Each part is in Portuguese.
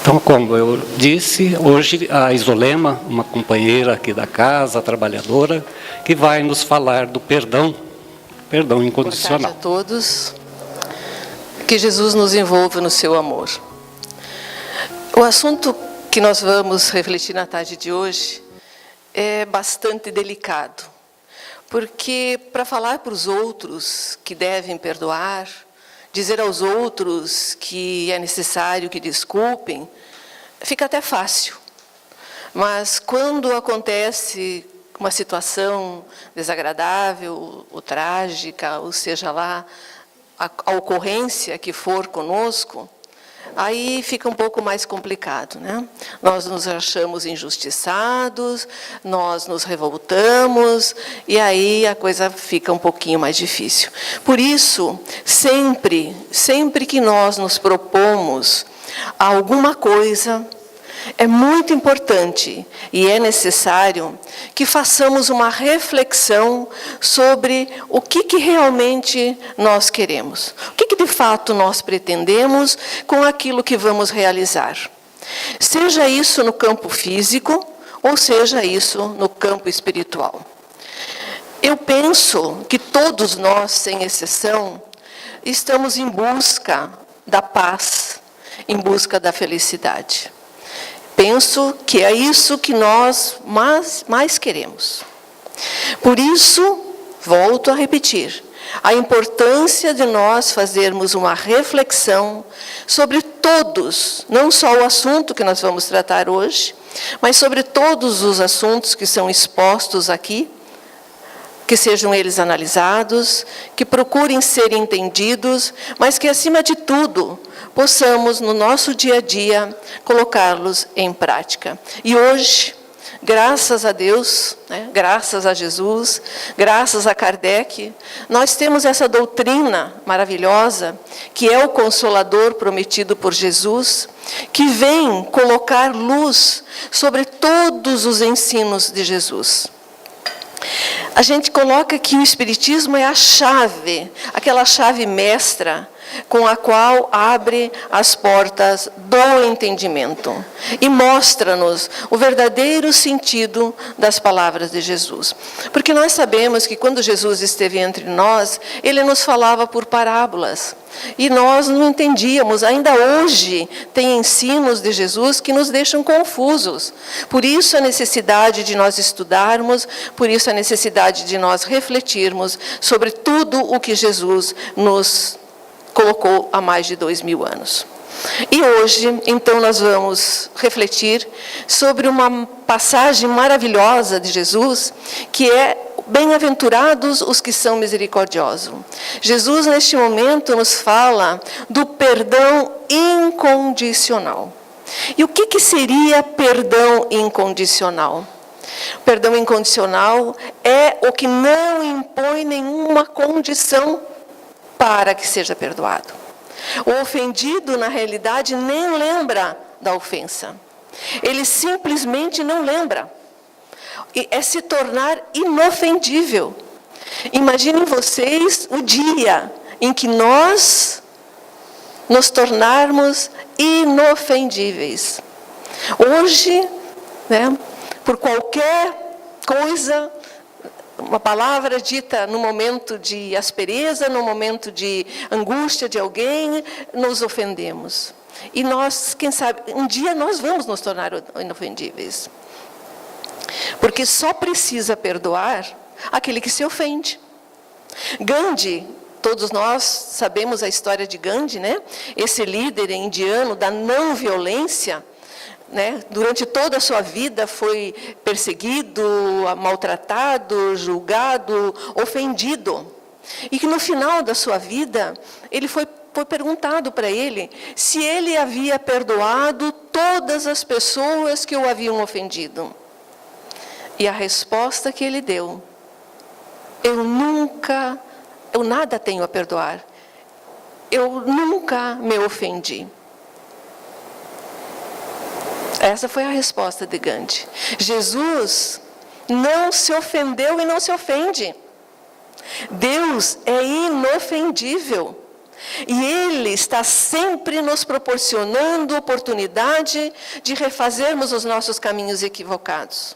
Então, como eu disse, hoje a Isolema, uma companheira aqui da casa, trabalhadora, que vai nos falar do perdão incondicional. Boa tarde a todos. Que Jesus nos envolva no seu amor. O assunto que nós vamos refletir na tarde de hoje é bastante delicado, porque para falar para os outros que devem perdoar, dizer aos outros que é necessário que desculpem, fica até fácil. Mas quando acontece uma situação desagradável, ou trágica, ou seja lá, a ocorrência que for conosco, aí fica um pouco mais complicado, né? Nós nos achamos injustiçados, nós nos revoltamos, e aí a coisa fica um pouquinho mais difícil. Por isso, sempre que nós nos propomos alguma coisa, é muito importante e é necessário que façamos uma reflexão sobre o que realmente nós queremos. O que de fato nós pretendemos com aquilo que vamos realizar. Seja isso no campo físico ou seja isso no campo espiritual. Eu penso que todos nós, sem exceção, estamos em busca da paz, em busca da felicidade. Penso que é isso que nós mais queremos. Por isso, volto a repetir, a importância de nós fazermos uma reflexão sobre todos, não só o assunto que nós vamos tratar hoje, mas sobre todos os assuntos que são expostos aqui, que sejam eles analisados, que procurem ser entendidos, mas que, acima de tudo, possamos, no nosso dia a dia, colocá-los em prática. E hoje, graças a Deus, né, graças a Jesus, graças a Kardec, nós temos essa doutrina maravilhosa, que é o Consolador prometido por Jesus, que vem colocar luz sobre todos os ensinos de Jesus. A gente coloca que o Espiritismo é a chave, aquela chave mestra, com a qual abre as portas do entendimento e mostra-nos o verdadeiro sentido das palavras de Jesus. Porque nós sabemos que quando Jesus esteve entre nós, ele nos falava por parábolas. E nós não entendíamos, ainda hoje tem ensinos de Jesus que nos deixam confusos. Por isso a necessidade de nós estudarmos, por isso a necessidade de nós refletirmos sobre tudo o que Jesus nos colocou há mais de 2000 anos. E hoje, então, nós vamos refletir sobre uma passagem maravilhosa de Jesus, que é: bem-aventurados os que são misericordiosos. Jesus, neste momento, nos fala do perdão incondicional. E o que seria perdão incondicional? Perdão incondicional é o que não impõe nenhuma condição para que seja perdoado. O ofendido, na realidade, nem lembra da ofensa. Ele simplesmente não lembra. É se tornar inofendível. Imaginem vocês o dia em que nós nos tornarmos inofendíveis. Hoje, né, por qualquer coisa, uma palavra dita no momento de aspereza, no momento de angústia de alguém, nos ofendemos. E nós, quem sabe, um dia nós vamos nos tornar inofendíveis. Porque só precisa perdoar aquele que se ofende. Gandhi, todos nós sabemos a história de Gandhi, né? Esse líder indiano da não violência, né? Durante toda a sua vida foi perseguido, maltratado, julgado, ofendido. E que no final da sua vida, ele foi perguntado para ele se ele havia perdoado todas as pessoas que o haviam ofendido. E a resposta que ele deu: eu nada tenho a perdoar. Eu nunca me ofendi. Essa foi a resposta de Gandhi. Jesus não se ofendeu e não se ofende. Deus é inofendível. E Ele está sempre nos proporcionando oportunidade de refazermos os nossos caminhos equivocados.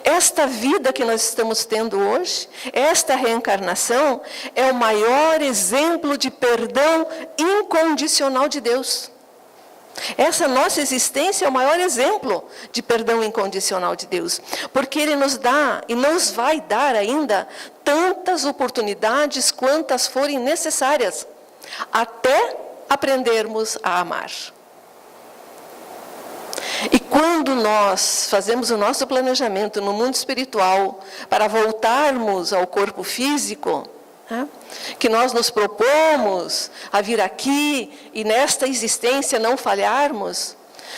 Esta vida que nós estamos tendo hoje, esta reencarnação, é o maior exemplo de perdão incondicional de Deus. Essa nossa existência é o maior exemplo de perdão incondicional de Deus, porque Ele nos dá e nos vai dar ainda tantas oportunidades quantas forem necessárias, até aprendermos a amar. E quando nós fazemos o nosso planejamento no mundo espiritual para voltarmos ao corpo físico, que nós nos propomos a vir aqui e nesta existência não falharmos,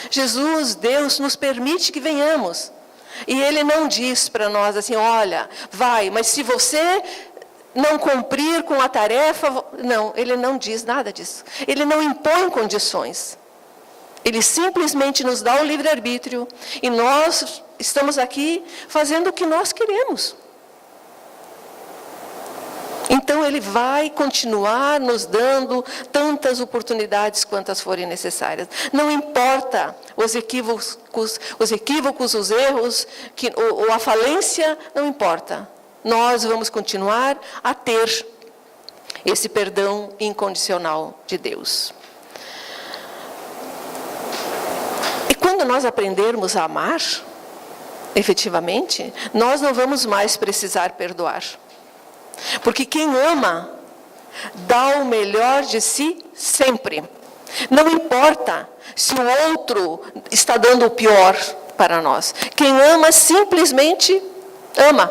Jesus, Deus, nos permite que venhamos. E Ele não diz para nós assim, olha, vai, mas se você não cumprir com a tarefa... Não, Ele não diz nada disso. Ele não impõe condições. Ele simplesmente nos dá o livre-arbítrio e nós estamos aqui fazendo o que nós queremos. Então Ele vai continuar nos dando tantas oportunidades quantas forem necessárias. Não importa os equívocos, os erros, ou a falência, não importa. Nós vamos continuar a ter esse perdão incondicional de Deus. E quando nós aprendermos a amar, efetivamente, nós não vamos mais precisar perdoar. Porque quem ama, dá o melhor de si sempre. Não importa se o outro está dando o pior para nós. Quem ama, simplesmente ama.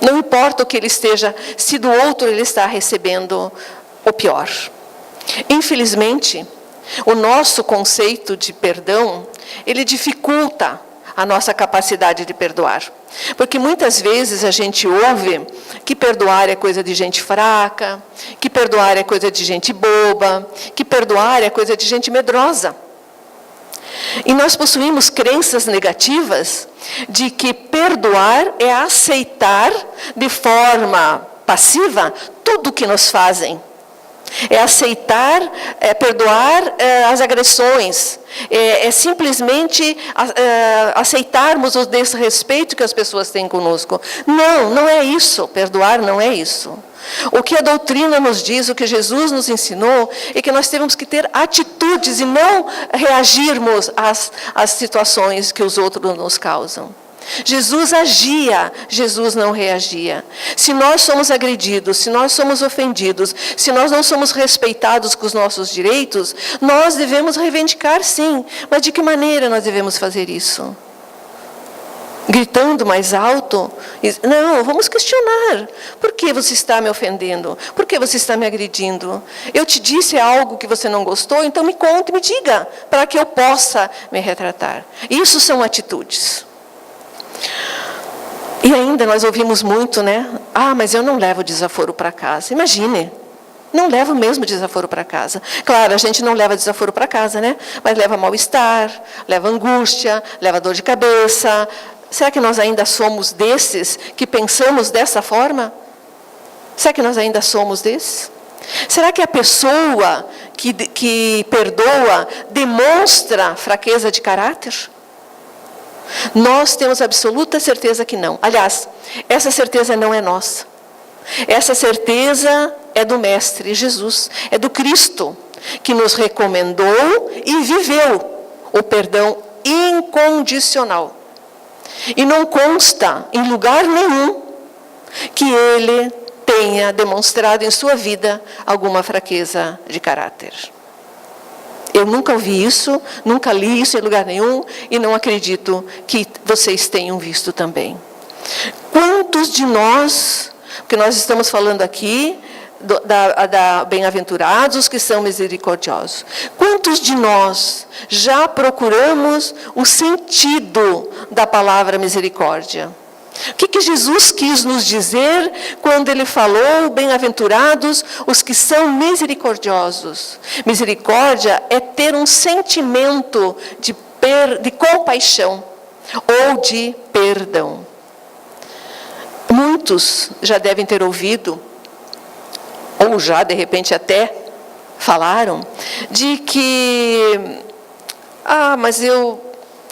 Não importa o que ele esteja, se do outro ele está recebendo o pior. Infelizmente, o nosso conceito de perdão, ele dificulta a nossa capacidade de perdoar. Porque muitas vezes a gente ouve que perdoar é coisa de gente fraca, que perdoar é coisa de gente boba, que perdoar é coisa de gente medrosa. E nós possuímos crenças negativas de que perdoar é aceitar de forma passiva tudo o que nos fazem. É aceitar, perdoar as agressões, é simplesmente aceitarmos o desrespeito que as pessoas têm conosco. Não, não é isso, perdoar não é isso. O que a doutrina nos diz, o que Jesus nos ensinou, é que nós temos que ter atitudes e não reagirmos às situações que os outros nos causam. Jesus agia, Jesus não reagia. Se nós somos agredidos, se nós somos ofendidos, se nós não somos respeitados com os nossos direitos, nós devemos reivindicar sim. Mas de que maneira nós devemos fazer isso? Gritando mais alto? Não, vamos questionar. Por que você está me ofendendo? Por que você está me agredindo? Eu te disse algo que você não gostou, então me conte, me diga, para que eu possa me retratar. Isso são atitudes. E ainda nós ouvimos muito, né? Ah, mas eu não levo desaforo para casa. Imagine, não levo mesmo desaforo para casa. Claro, a gente não leva desaforo para casa, né? Mas leva mal-estar, leva angústia, leva dor de cabeça. Será que nós ainda somos desses que pensamos dessa forma? Será que nós ainda somos desses? Será que a pessoa que perdoa demonstra fraqueza de caráter? Nós temos absoluta certeza que não. Aliás, essa certeza não é nossa. Essa certeza é do Mestre Jesus, é do Cristo, que nos recomendou e viveu o perdão incondicional. E não consta em lugar nenhum que Ele tenha demonstrado em sua vida alguma fraqueza de caráter. Eu nunca ouvi isso, nunca li isso em lugar nenhum e não acredito que vocês tenham visto também. Quantos de nós, porque nós estamos falando aqui da bem-aventurados os que são misericordiosos. Quantos de nós já procuramos o sentido da palavra misericórdia? O que Jesus quis nos dizer quando Ele falou, bem-aventurados os que são misericordiosos? Misericórdia é ter um sentimento de compaixão ou de perdão. Muitos já devem ter ouvido ou já de repente até falaram, de que, mas eu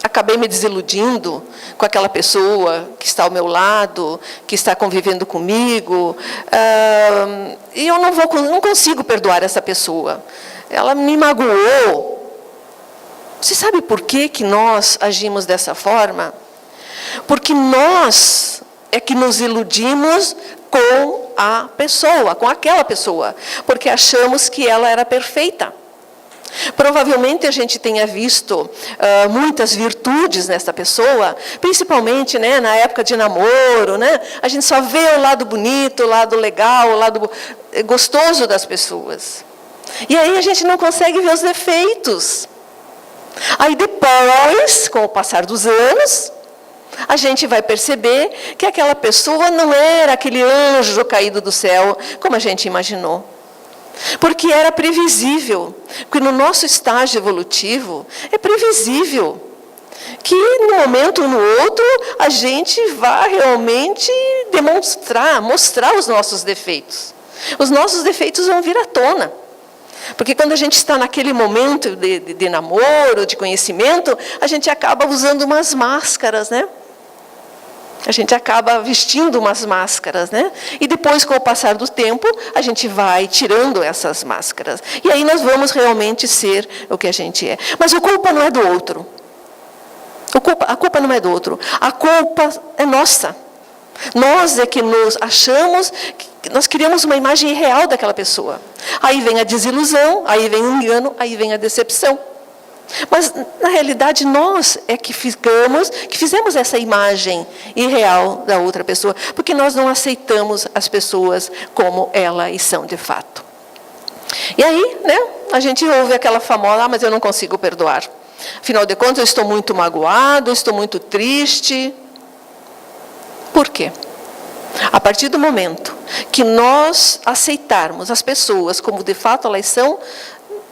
acabei me desiludindo com aquela pessoa que está ao meu lado, que está convivendo comigo, e eu não consigo perdoar essa pessoa. Ela me magoou. Você sabe por que nós agimos dessa forma? Porque nós é que nos iludimos com a pessoa, com aquela pessoa, porque achamos que ela era perfeita. Provavelmente a gente tenha visto muitas virtudes nessa pessoa, principalmente, né, na época de namoro, né? A gente só vê o lado bonito, o lado legal, o lado gostoso das pessoas. E aí a gente não consegue ver os defeitos. Aí depois, com o passar dos anos, a gente vai perceber que aquela pessoa não era aquele anjo caído do céu, como a gente imaginou. Porque era previsível, porque no nosso estágio evolutivo é previsível que num momento ou no outro a gente vai realmente mostrar os nossos defeitos. Os nossos defeitos vão vir à tona. Porque quando a gente está naquele momento de namoro, de conhecimento, a gente acaba usando umas máscaras, né? A gente acaba vestindo umas máscaras, né? E depois, com o passar do tempo, a gente vai tirando essas máscaras. E aí nós vamos realmente ser o que a gente é. Mas a culpa não é do outro. A culpa não é do outro. A culpa é nossa. Nós é que nos achamos, nós criamos uma imagem real daquela pessoa. Aí vem a desilusão, aí vem o engano, aí vem a decepção. Mas, na realidade, nós é que fizemos essa imagem irreal da outra pessoa, porque nós não aceitamos as pessoas como elas são de fato. E aí, né, a gente ouve aquela famosa, mas eu não consigo perdoar. Afinal de contas, eu estou muito magoado, estou muito triste. Por quê? A partir do momento que nós aceitarmos as pessoas como de fato elas são,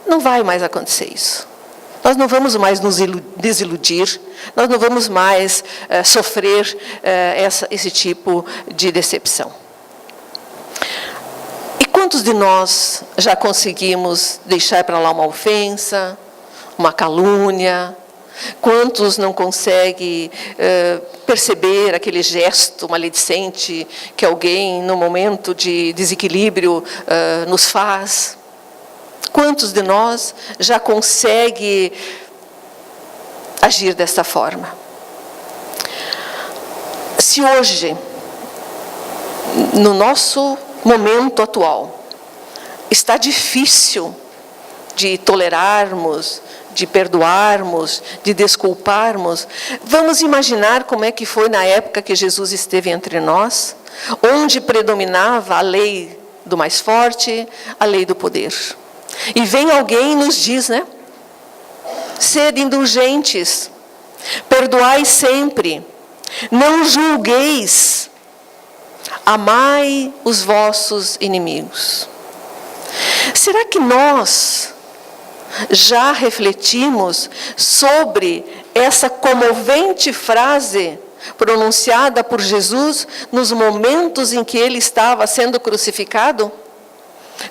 não vai mais acontecer isso. Nós não vamos mais nos desiludir, nós não vamos mais sofrer esse tipo de decepção. E quantos de nós já conseguimos deixar para lá uma ofensa, uma calúnia? Quantos não conseguem perceber aquele gesto maledicente que alguém, no momento de desequilíbrio, nos faz? Quantos de nós já conseguem agir dessa forma? Se hoje, no nosso momento atual, está difícil de tolerarmos, de perdoarmos, de desculparmos, vamos imaginar como é que foi na época que Jesus esteve entre nós, onde predominava a lei do mais forte, a lei do poder. E vem alguém e nos diz, né? Sede indulgentes, perdoai sempre, não julgueis, amai os vossos inimigos. Será que nós já refletimos sobre essa comovente frase pronunciada por Jesus nos momentos em que ele estava sendo crucificado?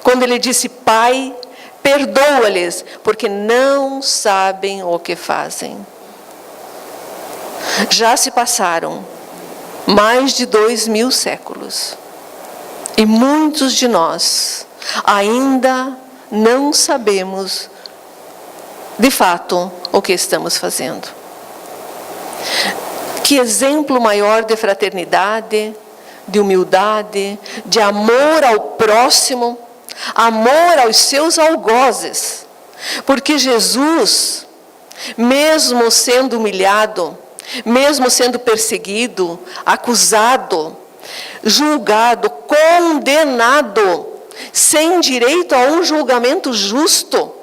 Quando ele disse: Pai, perdoa-lhes, porque não sabem o que fazem. Já se passaram mais de 2000 séculos. E muitos de nós ainda não sabemos, de fato, o que estamos fazendo. Que exemplo maior de fraternidade, de humildade, de amor ao próximo, amor aos seus algozes. Porque Jesus, mesmo sendo humilhado, mesmo sendo perseguido, acusado, julgado, condenado, sem direito a um julgamento justo.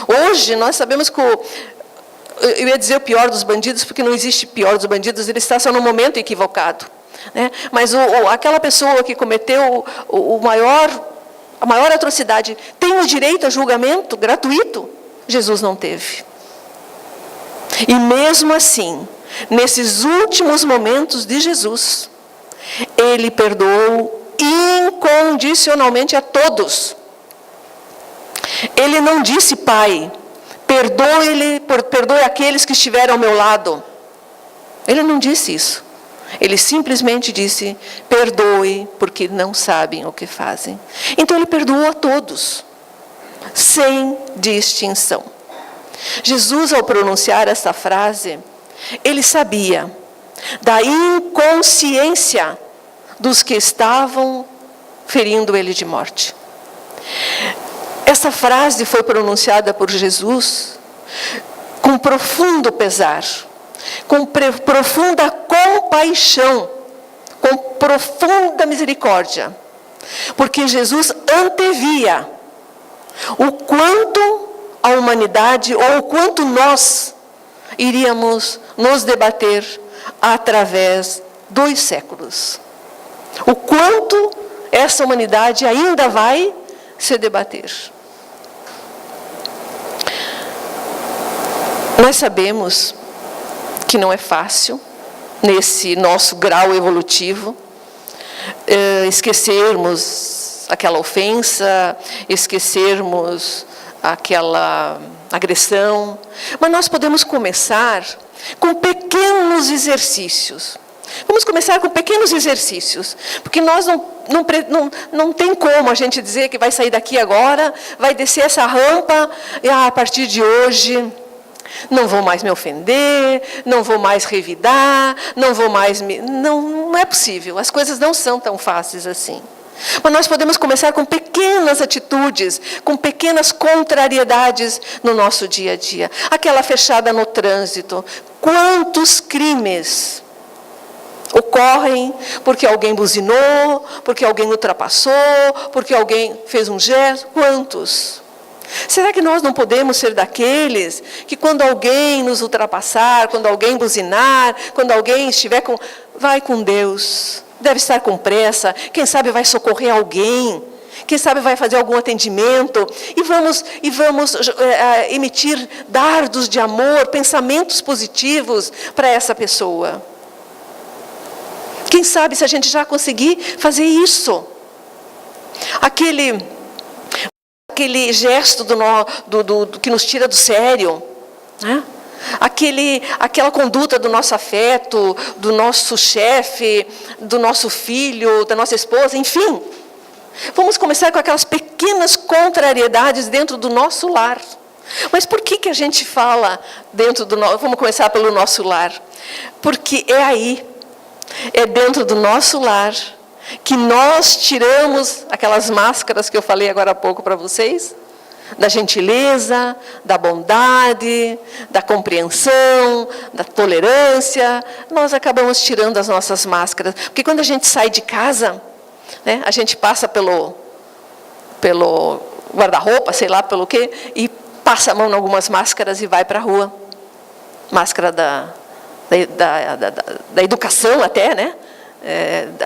Hoje nós sabemos que eu ia dizer o pior dos bandidos, porque não existe pior dos bandidos, ele está só no momento equivocado, né? Mas aquela pessoa que cometeu a maior atrocidade tem o direito a julgamento gratuito? Jesus não teve. E mesmo assim, nesses últimos momentos de Jesus, ele perdoou incondicionalmente a todos. Ele não disse, Pai, perdoe aqueles que estiveram ao meu lado. Ele não disse isso. Ele simplesmente disse, perdoe, porque não sabem o que fazem. Então ele perdoou a todos, sem distinção. Jesus, ao pronunciar essa frase, ele sabia da inconsciência dos que estavam ferindo ele de morte. Essa frase foi pronunciada por Jesus com profundo pesar, com profunda compaixão, com profunda misericórdia, porque Jesus antevia o quanto a humanidade, ou o quanto nós iríamos nos debater através dos séculos. O quanto essa humanidade ainda vai se debater. Nós sabemos que não é fácil, nesse nosso grau evolutivo, esquecermos aquela ofensa, esquecermos aquela agressão, mas nós podemos começar com pequenos exercícios. Vamos começar com pequenos exercícios, porque nós não tem como a gente dizer que vai sair daqui agora, vai descer essa rampa, e a partir de hoje não vou mais me ofender, não vou mais revidar, não vou mais me... Não é possível, as coisas não são tão fáceis assim. Mas nós podemos começar com pequenas atitudes, com pequenas contrariedades no nosso dia a dia. Aquela fechada no trânsito. Quantos crimes ocorrem porque alguém buzinou, porque alguém ultrapassou, porque alguém fez um gesto? Quantos? Será que nós não podemos ser daqueles que quando alguém nos ultrapassar, quando alguém buzinar, quando alguém estiver com... Vai com Deus, deve estar com pressa, quem sabe vai socorrer alguém, quem sabe vai fazer algum atendimento, e vamos emitir dardos de amor, pensamentos positivos para essa pessoa. Quem sabe se a gente já conseguir fazer isso. Aquele gesto que nos tira do sério, né? Aquela conduta do nosso afeto, do nosso chefe, do nosso filho, da nossa esposa, enfim. Vamos começar com aquelas pequenas contrariedades dentro do nosso lar. Mas por que a gente fala vamos começar pelo nosso lar? Porque é dentro do nosso lar que nós tiramos aquelas máscaras que eu falei agora há pouco para vocês, da gentileza, da bondade, da compreensão, da tolerância. Nós acabamos tirando as nossas máscaras. Porque quando a gente sai de casa, né, a gente passa pelo guarda-roupa, sei lá pelo quê, e passa a mão em algumas máscaras e vai para a rua. Máscara da educação até, né?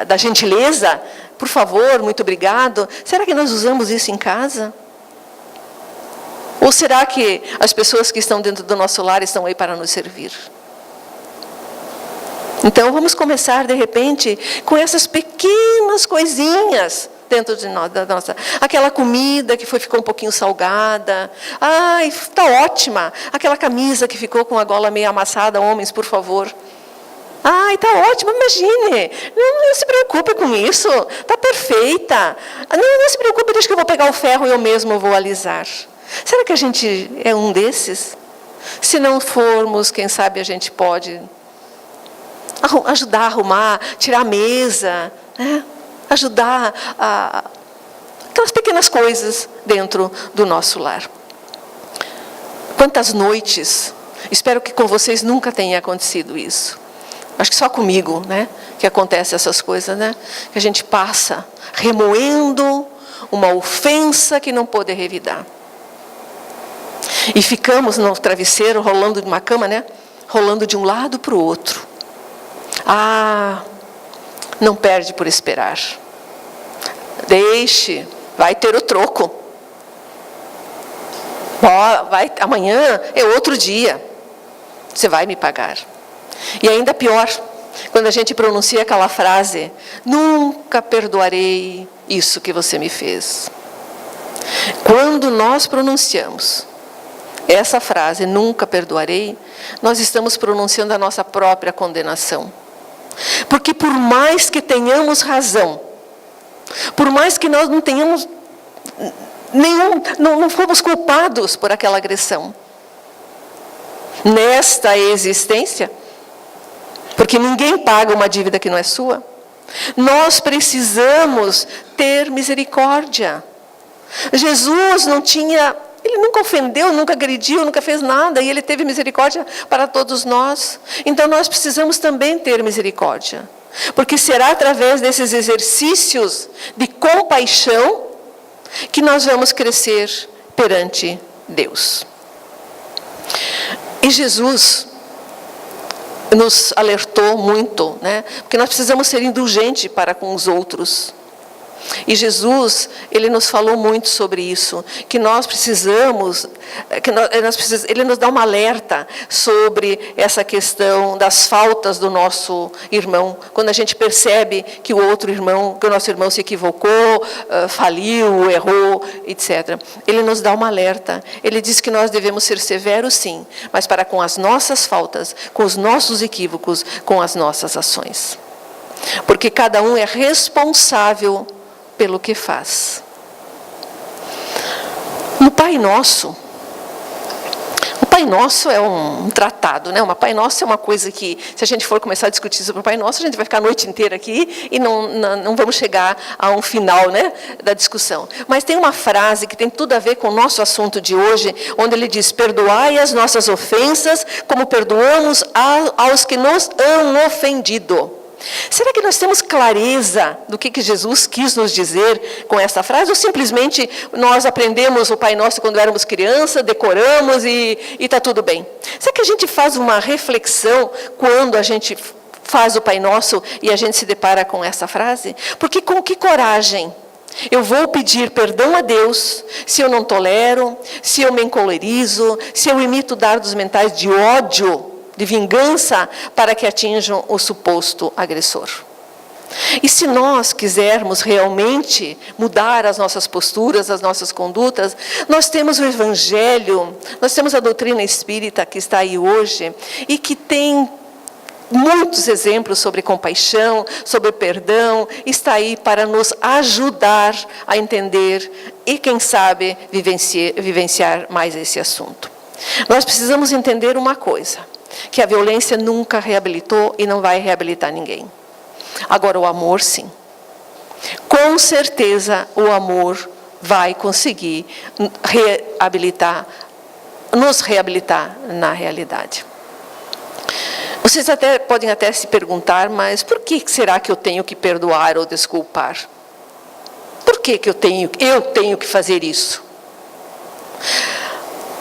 Da gentileza. Por favor, muito obrigado. Será que nós usamos isso em casa? Ou será que as pessoas que estão dentro do nosso lar estão aí para nos servir? Então, vamos começar, de repente, com essas pequenas coisinhas dentro de nós, da nossa... Aquela comida que ficou um pouquinho salgada. Ai, está ótima. Aquela camisa que ficou com a gola meio amassada. Homens, por favor. Ai, está ótima, imagine. Não se preocupe com isso. Está perfeita. Não se preocupe, deixa que eu vou pegar o ferro e eu mesmo vou alisar. Será que a gente é um desses? Se não formos, quem sabe a gente pode ajudar a arrumar, tirar a mesa, né? Ajudar aquelas pequenas coisas dentro do nosso lar. Quantas noites, espero que com vocês nunca tenha acontecido isso. Acho que só comigo, né, que acontece essas coisas, né? Que a gente passa remoendo uma ofensa que não pôde revidar. E ficamos no travesseiro, rolando de uma cama, né? Rolando de um lado para o outro. Não perde por esperar. Deixe, vai ter o troco. Amanhã é outro dia. Você vai me pagar. E ainda pior, quando a gente pronuncia aquela frase: nunca perdoarei isso que você me fez. Quando nós pronunciamos essa frase, nunca perdoarei, nós estamos pronunciando a nossa própria condenação. Porque por mais que tenhamos razão, por mais que nós não tenhamos não fomos culpados por aquela agressão, nesta existência, porque ninguém paga uma dívida que não é sua, nós precisamos ter misericórdia. Jesus ele nunca ofendeu, nunca agrediu, nunca fez nada, e ele teve misericórdia para todos nós. Então nós precisamos também ter misericórdia, porque será através desses exercícios de compaixão que nós vamos crescer perante Deus. E Jesus nos alertou muito, né? Porque nós precisamos ser indulgentes para com os outros. E Jesus, ele nos falou muito sobre isso, que nós precisamos, ele nos dá um alerta sobre essa questão das faltas do nosso irmão. Quando a gente percebe que o nosso irmão se equivocou, faliu, errou, etc. Ele nos dá um alerta. Ele diz que nós devemos ser severos, sim, mas para com as nossas faltas, com os nossos equívocos, com as nossas ações. Porque cada um é responsável pelo que faz. No Pai Nosso, o Pai Nosso é um tratado, né? O Pai Nosso é uma coisa que, se a gente for começar a discutir sobre o Pai Nosso, a gente vai ficar a noite inteira aqui e não vamos chegar a um final, né, da discussão. Mas tem uma frase que tem tudo a ver com o nosso assunto de hoje, onde ele diz: perdoai as nossas ofensas, como perdoamos aos que nos han ofendido. Será que nós temos clareza do que Jesus quis nos dizer com essa frase? Ou simplesmente nós aprendemos o Pai Nosso quando éramos crianças, decoramos e está tudo bem? Será que a gente faz uma reflexão quando a gente faz o Pai Nosso e a gente se depara com essa frase? Porque com que coragem eu vou pedir perdão a Deus se eu não tolero, se eu me encolerizo, se eu imito dardos mentais de ódio, de vingança, para que atinjam o suposto agressor? E se nós quisermos realmente mudar as nossas posturas, as nossas condutas, nós temos o Evangelho, nós temos a doutrina espírita que está aí hoje e que tem muitos exemplos sobre compaixão, sobre perdão, está aí para nos ajudar a entender e, quem sabe, vivenciar mais esse assunto. Nós precisamos entender uma coisa: que a violência nunca reabilitou e não vai reabilitar ninguém. Agora, o amor, sim. Com certeza, o amor vai conseguir nos reabilitar na realidade. Vocês podem até se perguntar: mas por que será que eu tenho que perdoar ou desculpar? Por que eu tenho que fazer isso?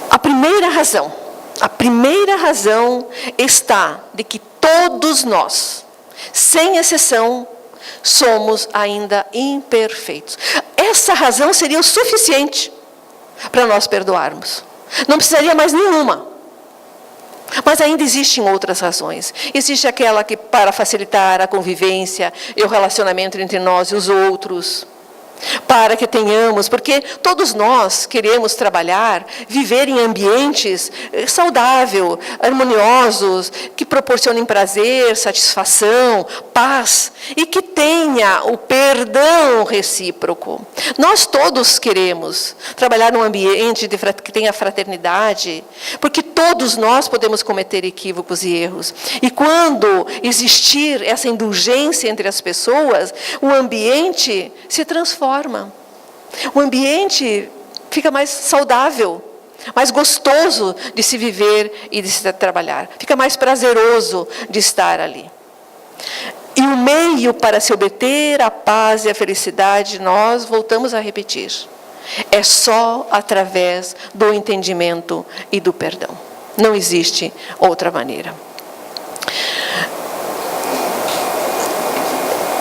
A primeira razão está de que todos nós, sem exceção, somos ainda imperfeitos. Essa razão seria o suficiente para nós perdoarmos. Não precisaria mais nenhuma. Mas ainda existem outras razões. Existe aquela que para facilitar a convivência e o relacionamento entre nós e os outros. Para que tenhamos, porque todos nós queremos trabalhar, viver em ambientes saudáveis, harmoniosos, que proporcionem prazer, satisfação, paz, e que tenha o perdão recíproco. Nós todos queremos trabalhar num ambiente que tenha fraternidade, porque todos nós podemos cometer equívocos e erros. E quando existir essa indulgência entre as pessoas, o ambiente se transforma. O ambiente fica mais saudável, mais gostoso de se viver e de se trabalhar. Fica mais prazeroso de estar ali. E o meio para se obter a paz e a felicidade, nós voltamos a repetir, é só através do entendimento e do perdão. Não existe outra maneira.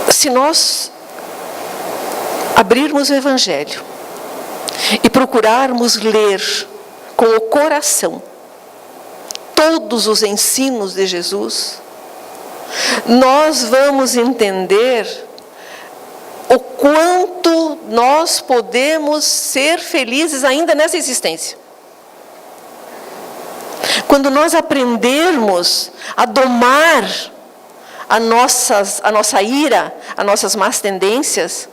Se nós abrirmos o Evangelho e procurarmos ler com o coração todos os ensinos de Jesus, nós vamos entender o quanto nós podemos ser felizes ainda nessa existência. Quando nós aprendermos a domar a nossa ira, as nossas más tendências,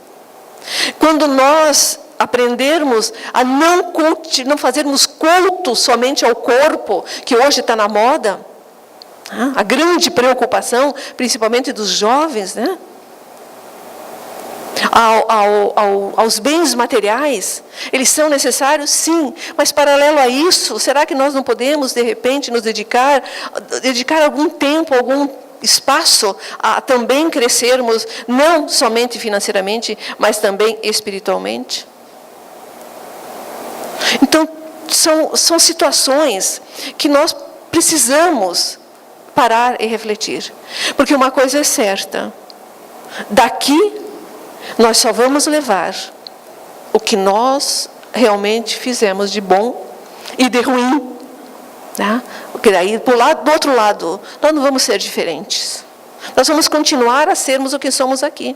quando nós aprendermos a não fazermos culto somente ao corpo, que hoje está na moda, a grande preocupação, principalmente dos jovens, né? Aos bens materiais, eles são necessários, sim, mas paralelo a isso, será que nós não podemos, de repente, nos dedicar algum tempo, algum espaço a também crescermos, não somente financeiramente, mas também espiritualmente? Então, são situações que nós precisamos parar e refletir. Porque uma coisa é certa, daqui nós só vamos levar o que nós realmente fizemos de bom e de ruim. Né? Porque daí, do outro lado, nós não vamos ser diferentes. Nós vamos continuar a sermos o que somos aqui.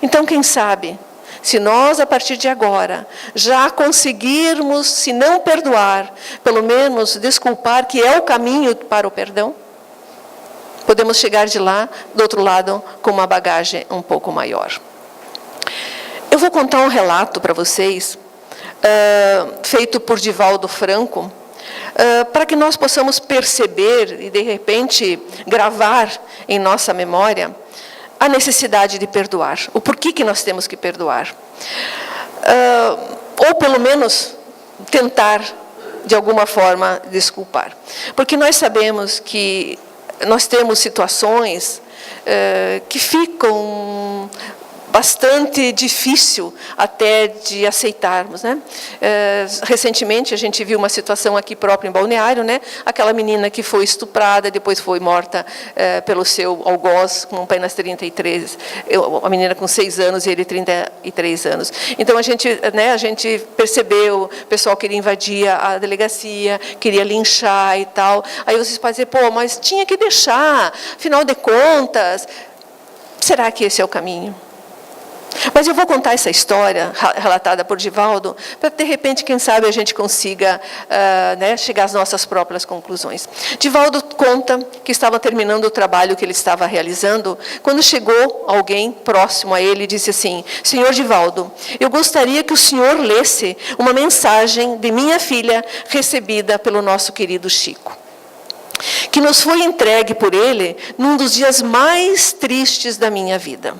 Então, quem sabe, se nós, a partir de agora, já conseguirmos, se não perdoar, pelo menos desculpar, que é o caminho para o perdão, podemos chegar de lá, do outro lado, com uma bagagem um pouco maior. Eu vou contar um relato para vocês, feito por Divaldo Franco, para que nós possamos perceber e, de repente, gravar em nossa memória a necessidade de perdoar, o porquê que nós temos que perdoar. Ou, pelo menos, tentar, de alguma forma, desculpar. Porque nós sabemos que nós temos situações que ficam bastante difícil até de aceitarmos, né? Recentemente a gente viu uma situação aqui próprio em Balneário, né? Aquela menina que foi estuprada, depois foi morta pelo seu algoz com apenas 33, a menina com 6 anos e ele 33 anos. Então a gente percebeu, o pessoal queria invadir a delegacia, queria linchar e tal. Aí vocês podem dizer, pô, mas tinha que deixar, afinal de contas, será que esse é o caminho? Mas eu vou contar essa história relatada por Divaldo, para de repente, quem sabe, a gente consiga chegar às nossas próprias conclusões. Divaldo conta que estava terminando o trabalho que ele estava realizando, quando chegou alguém próximo a ele e disse assim: Senhor Divaldo, eu gostaria que o senhor lesse uma mensagem de minha filha recebida pelo nosso querido Chico, que nos foi entregue por ele num dos dias mais tristes da minha vida.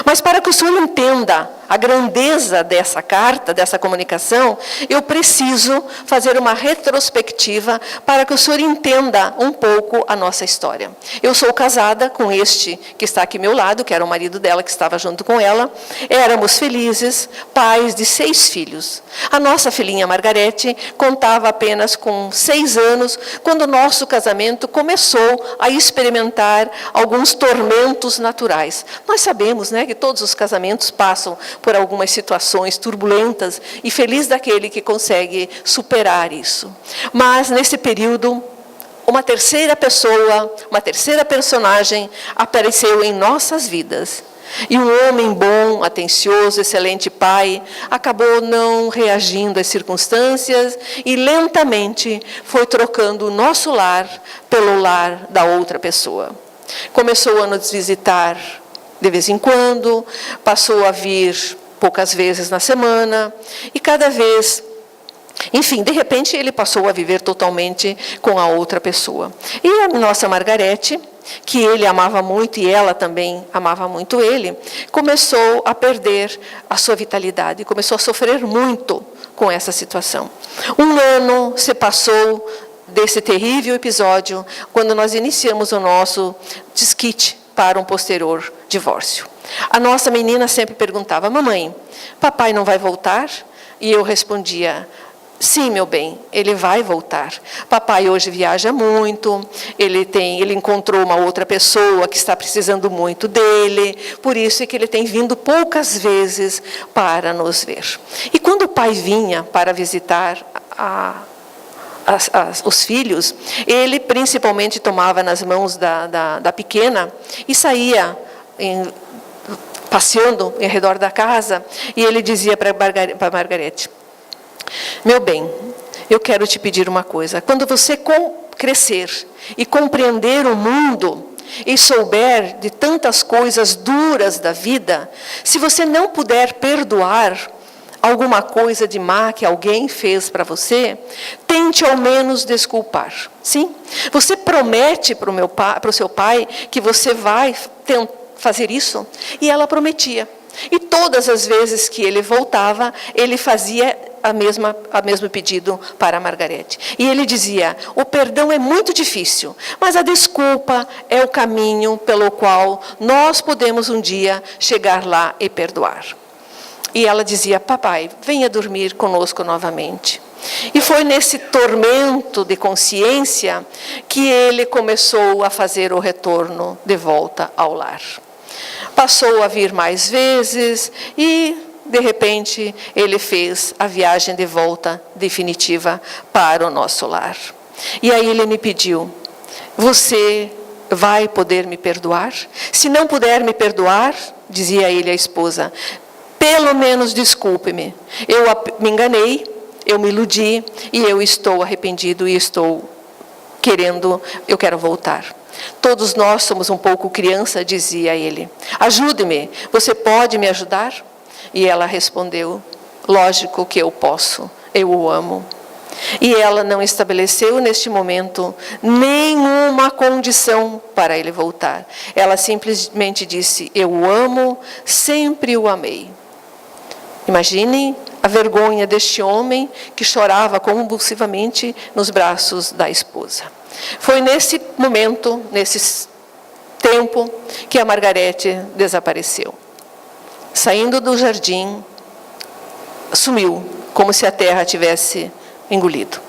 Mas para que o senhor entenda a grandeza dessa carta, dessa comunicação, eu preciso fazer uma retrospectiva para que o senhor entenda um pouco a nossa história. Eu sou casada com este que está aqui ao meu lado, que era o marido dela, que estava junto com ela. Éramos felizes, pais de 6 filhos. A nossa filhinha Margarete contava apenas com 6 anos, quando o nosso casamento começou a experimentar alguns tormentos naturais. Nós sabemos, né, que todos os casamentos passam por algumas situações turbulentas, e feliz daquele que consegue superar isso. Mas, nesse período, uma terceira pessoa, uma terceira personagem apareceu em nossas vidas. E um homem bom, atencioso, excelente pai, acabou não reagindo às circunstâncias e lentamente foi trocando o nosso lar pelo lar da outra pessoa. Começou a nos visitar de vez em quando, passou a vir poucas vezes na semana, e cada vez, enfim, de repente ele passou a viver totalmente com a outra pessoa. E a nossa Margarete, que ele amava muito e ela também amava muito ele, começou a perder a sua vitalidade, começou a sofrer muito com essa situação. 1 ano se passou desse terrível episódio, quando nós iniciamos o nosso desquite para um posterior divórcio. A nossa menina sempre perguntava: mamãe, papai não vai voltar? E eu respondia: sim, meu bem, ele vai voltar. Papai hoje viaja muito, ele encontrou uma outra pessoa que está precisando muito dele, por isso é que ele tem vindo poucas vezes para nos ver. E quando o pai vinha para visitar os filhos, ele principalmente tomava nas mãos da pequena e saía passeando em redor da casa, e ele dizia para Margarete: meu bem, eu quero te pedir uma coisa. Quando você crescer e compreender o mundo e souber de tantas coisas duras da vida, se você não puder perdoar alguma coisa de má que alguém fez para você, tente ao menos desculpar. Sim? Você promete para o seu pai que você vai fazer isso? E ela prometia. E todas as vezes que ele voltava, ele fazia o mesmo pedido para a Margarete. E ele dizia: o perdão é muito difícil, mas a desculpa é o caminho pelo qual nós podemos um dia chegar lá e perdoar. E ela dizia: papai, venha dormir conosco novamente. E foi nesse tormento de consciência que ele começou a fazer o retorno de volta ao lar. Passou a vir mais vezes e, de repente, ele fez a viagem de volta definitiva para o nosso lar. E aí ele me pediu: você vai poder me perdoar? Se não puder me perdoar, dizia ele à esposa, pelo menos desculpe-me. Eu me enganei, eu me iludi e eu estou arrependido e eu quero voltar. Todos nós somos um pouco criança, dizia ele. Ajude-me, você pode me ajudar? E ela respondeu: lógico que eu posso, eu o amo. E ela não estabeleceu neste momento nenhuma condição para ele voltar. Ela simplesmente disse: eu o amo, sempre o amei. Imaginem a vergonha deste homem que chorava convulsivamente nos braços da esposa. Foi nesse momento, nesse tempo, que a Margarete desapareceu. Saindo do jardim, sumiu, como se a terra tivesse engolido.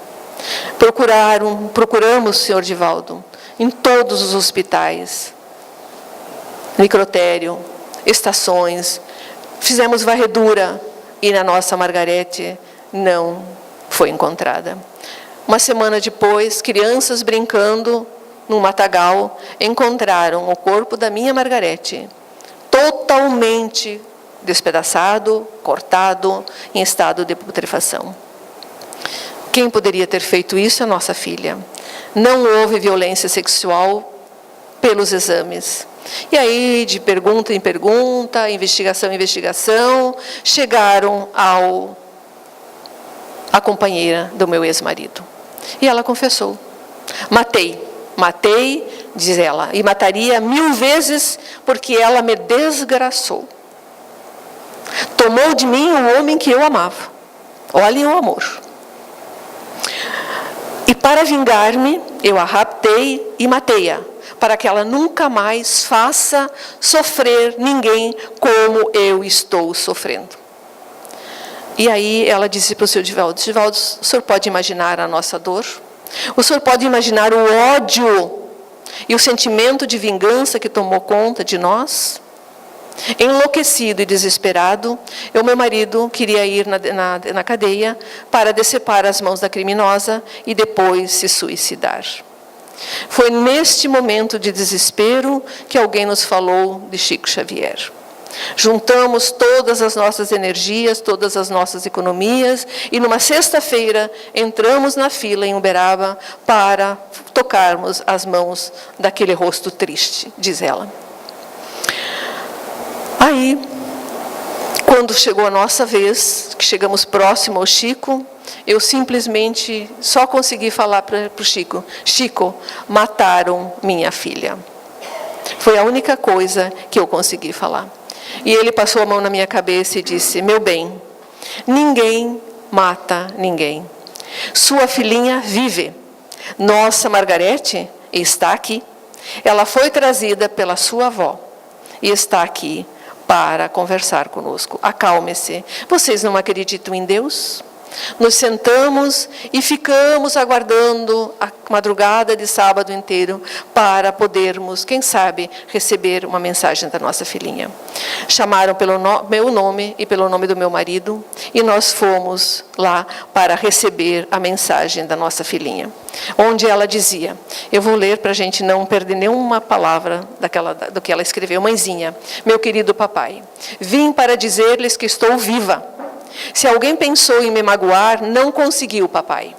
Procuramos o senhor Divaldo em todos os hospitais, necrotério, estações, fizemos varredura e na nossa Margarete não foi encontrada. Uma semana depois, crianças brincando num matagal encontraram o corpo da minha Margarete, totalmente despedaçado, cortado, em estado de putrefação. Quem poderia ter feito isso? A nossa filha. Não houve violência sexual pelos exames. E aí, de pergunta em pergunta, investigação em investigação, chegaram à companheira do meu ex-marido. E ela confessou: matei, diz ela, e mataria 1000 vezes porque ela me desgraçou. Tomou de mim o homem que eu amava. Olhem o amor. E para vingar-me, eu a raptei e matei-a, para que ela nunca mais faça sofrer ninguém como eu estou sofrendo. E aí ela disse para o seu Divaldo: Divaldo, o senhor pode imaginar a nossa dor? O senhor pode imaginar o ódio e o sentimento de vingança que tomou conta de nós? Enlouquecido e desesperado, meu marido queria ir na cadeia para decepar as mãos da criminosa e depois se suicidar. Foi neste momento de desespero que alguém nos falou de Chico Xavier. Juntamos todas as nossas energias, todas as nossas economias, e numa sexta-feira entramos na fila em Uberaba para tocarmos as mãos daquele rosto triste, diz ela. Aí, quando chegou a nossa vez, que chegamos próximo ao Chico, eu simplesmente só consegui falar para o Chico: Chico, mataram minha filha. Foi a única coisa que eu consegui falar. E ele passou a mão na minha cabeça e disse: meu bem, ninguém mata ninguém. Sua filhinha vive. Nossa Margarete está aqui. Ela foi trazida pela sua avó e está aqui para conversar conosco. Acalme-se. Vocês não acreditam em Deus? Nos sentamos e ficamos aguardando a madrugada de sábado inteiro para podermos, quem sabe, receber uma mensagem da nossa filhinha. Chamaram pelo meu nome e pelo nome do meu marido e nós fomos lá para receber a mensagem da nossa filhinha, onde ela dizia, eu vou ler para a gente não perder nenhuma palavra do que ela escreveu. Mãezinha, meu querido papai, vim para dizer-lhes que estou viva. Se alguém pensou em me magoar, não conseguiu, papai.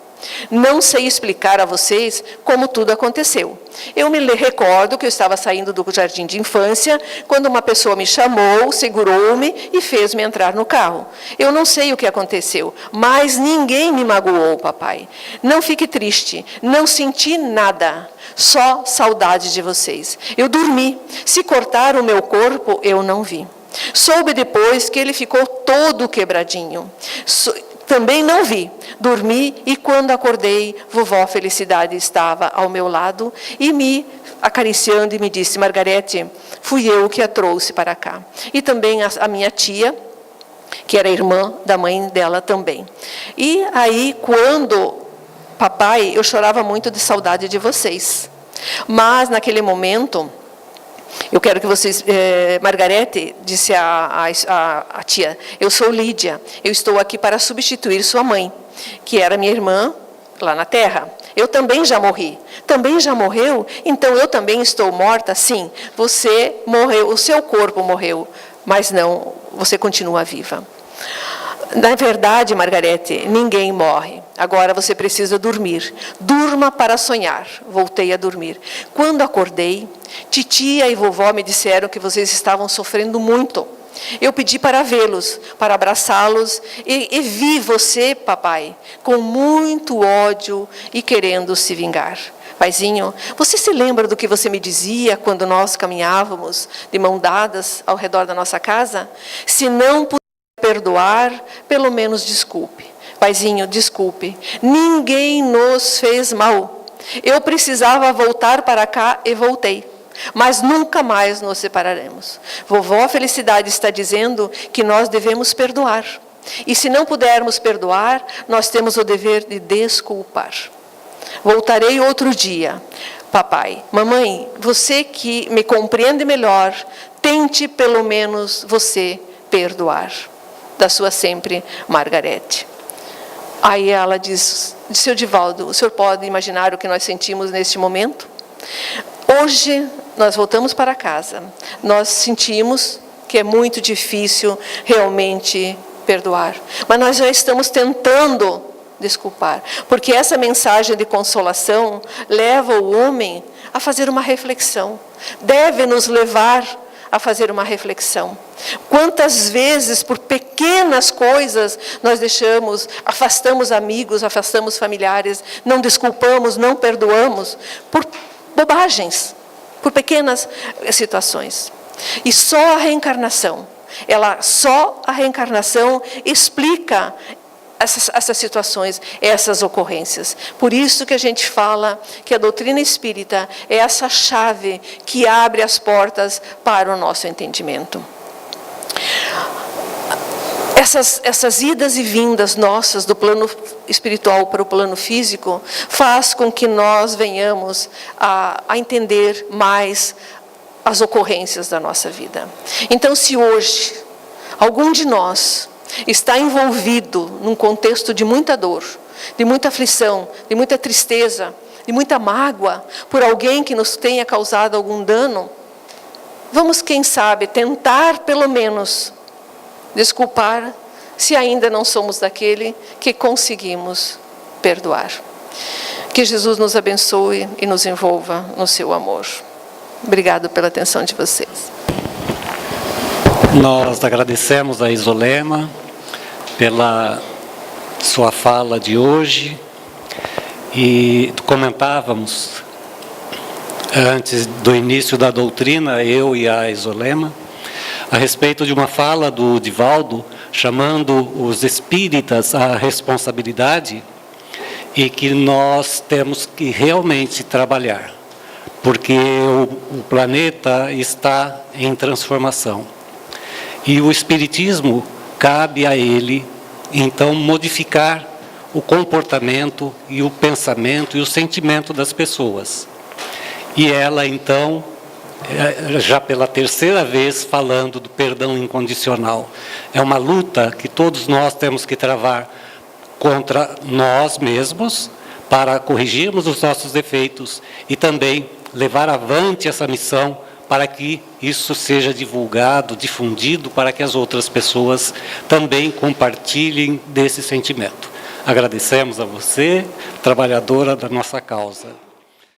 Não sei explicar a vocês como tudo aconteceu. Eu me recordo que eu estava saindo do jardim de infância, quando uma pessoa me chamou, segurou-me e fez-me entrar no carro. Eu não sei o que aconteceu, mas ninguém me magoou, papai. Não fique triste, não senti nada, só saudade de vocês. Eu dormi, se cortar o meu corpo, eu não vi. Soube depois que ele ficou todo quebradinho. Também não vi. Dormi e quando acordei, vovó Felicidade estava ao meu lado e me acariciando e me disse, Margarete, fui eu que a trouxe para cá. E também a minha tia, que era irmã da mãe dela também. E aí, quando papai, eu chorava muito de saudade de vocês. Mas naquele momento, eu quero que vocês... Margarete, disse a tia, eu sou Lídia, eu estou aqui para substituir sua mãe, que era minha irmã lá na terra. Eu também já morri. Também já morreu? Então eu também estou morta? Sim, você morreu, o seu corpo morreu, mas não, você continua viva. Na verdade, Margarete, ninguém morre. Agora você precisa dormir. Durma para sonhar. Voltei a dormir. Quando acordei, titia e vovó me disseram que vocês estavam sofrendo muito. Eu pedi para vê-los, para abraçá-los, e vi você, papai, com muito ódio e querendo se vingar. Paizinho, você se lembra do que você me dizia quando nós caminhávamos de mão dadas ao redor da nossa casa? Se não puder perdoar, pelo menos desculpe. Paizinho, desculpe. Ninguém nos fez mal. Eu precisava voltar para cá e voltei. Mas nunca mais nos separaremos. Vovó Felicidade está dizendo que nós devemos perdoar. E se não pudermos perdoar, nós temos o dever de desculpar. Voltarei outro dia. Papai, mamãe, você que me compreende melhor, tente pelo menos você perdoar. Da sua sempre, Margarete. Aí ela diz, seu Divaldo, o senhor pode imaginar o que nós sentimos neste momento? Hoje, nós voltamos para casa. Nós sentimos que é muito difícil realmente perdoar. Mas nós já estamos tentando desculpar. Porque essa mensagem de consolação leva o homem a fazer uma reflexão. Deve nos levar a fazer uma reflexão. Quantas vezes, por pequenas coisas, nós afastamos amigos, afastamos familiares, não desculpamos, não perdoamos, por bobagens, por pequenas situações. E só a reencarnação explica essas situações, essas ocorrências. Por isso que a gente fala que a doutrina espírita é essa chave que abre as portas para o nosso entendimento. Essas idas e vindas nossas do plano espiritual para o plano físico faz com que nós venhamos a entender mais as ocorrências da nossa vida. Então, se hoje algum de nós está envolvido num contexto de muita dor, de muita aflição, de muita tristeza, de muita mágoa, por alguém que nos tenha causado algum dano, vamos, quem sabe, tentar pelo menos desculpar, se ainda não somos daquele que conseguimos perdoar. Que Jesus nos abençoe e nos envolva no seu amor. Obrigado pela atenção de vocês. Nós agradecemos a Isolema pela sua fala de hoje e comentávamos antes do início da doutrina, eu e a Isolema, a respeito de uma fala do Divaldo chamando os espíritas à responsabilidade e que nós temos que realmente trabalhar, porque o planeta está em transformação. E o Espiritismo, cabe a ele então, modificar o comportamento e o pensamento e o sentimento das pessoas. E ela, então, já pela terceira vez falando do perdão incondicional. É uma luta que todos nós temos que travar contra nós mesmos para corrigirmos os nossos defeitos e também levar avante essa missão para que isso seja divulgado, difundido, para que as outras pessoas também compartilhem desse sentimento. Agradecemos a você, trabalhadora da nossa causa.